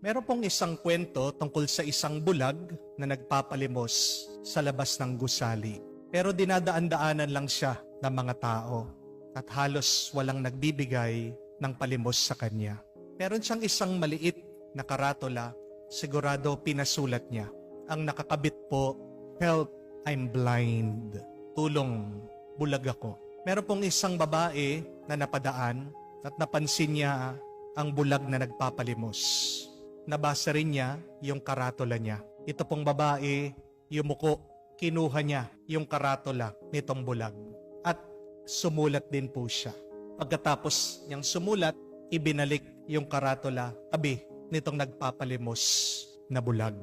Meron pong isang kwento tungkol sa isang bulag na nagpapalimos sa labas ng gusali. Pero dinadaan-daanan lang siya ng mga tao at halos walang nagbibigay ng palimos sa kanya. Meron siyang isang maliit na karatula, sigurado pinasulat niya. Ang nakakabit po, "Help, I'm blind." Tulong, bulag ako. Meron pong isang babae na napadaan at napansin niya ang bulag na nagpapalimos. Nabasa rin niya yung karatula niya. Ito pong babae, yumuko, kinuha niya yung karatula nitong bulag. At sumulat din po siya. Pagkatapos niyang sumulat, ibinalik yung karatula tabi nitong nagpapalimos na bulag.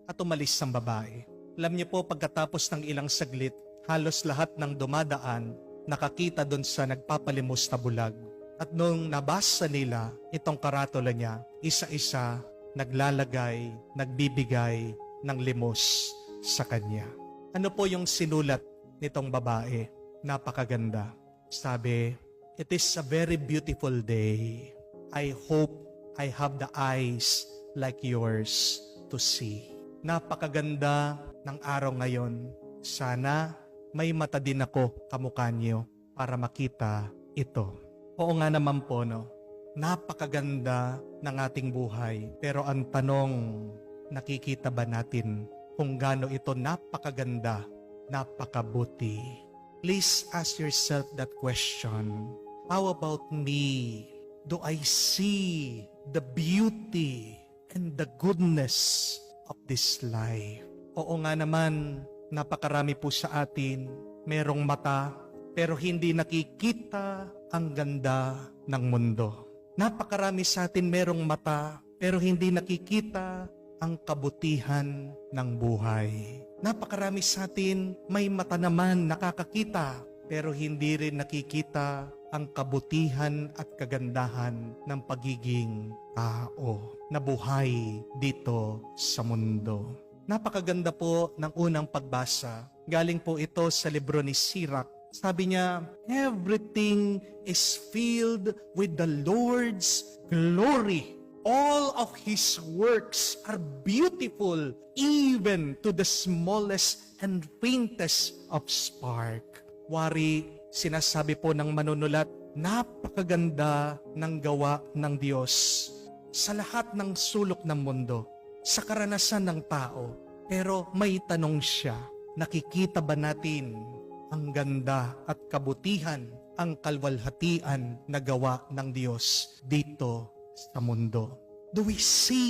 At umalis ang babae. Alam niyo po, pagkatapos ng ilang saglit, halos lahat ng dumadaan nakakita doon sa nagpapalimos na bulag. At nung nabasa nila itong karatula niya, isa-isa naglalagay, nagbibigay ng limos sa kanya. Ano po yung sinulat nitong babae? Napakaganda. Sabi, "It is a very beautiful day. I hope I have the eyes like yours to see." Napakaganda ng araw ngayon. Sana may mata din ako kamukha niyo para makita ito. Oo nga naman po, no? Napakaganda ng ating buhay. Pero ang tanong, nakikita ba natin kung gaano ito napakaganda, napakabuti? Please ask yourself that question. How about me? Do I see the beauty and the goodness of this life? Oo nga naman, napakarami po sa atin, merong mata, pero hindi nakikita ang ganda ng mundo. Napakarami sa atin merong mata, pero hindi nakikita ang kabutihan ng buhay. Napakarami sa atin may mata naman nakakakita, pero hindi rin nakikita ang kabutihan at kagandahan ng pagiging tao na buhay dito sa mundo. Napakaganda po ng unang pagbasa. Galing po ito sa libro ni Sirach. Sabi niya, "Everything is filled with the Lord's glory. All of His works are beautiful, even to the smallest and faintest of spark." Wari, sinasabi po ng manunulat, napakaganda ng gawa ng Diyos sa lahat ng sulok ng mundo, sa karanasan ng tao. Pero may tanong siya, nakikita ba natin ang ganda at kabutihan, ang kalwalhatian na gawa ng Diyos dito sa mundo? Do we see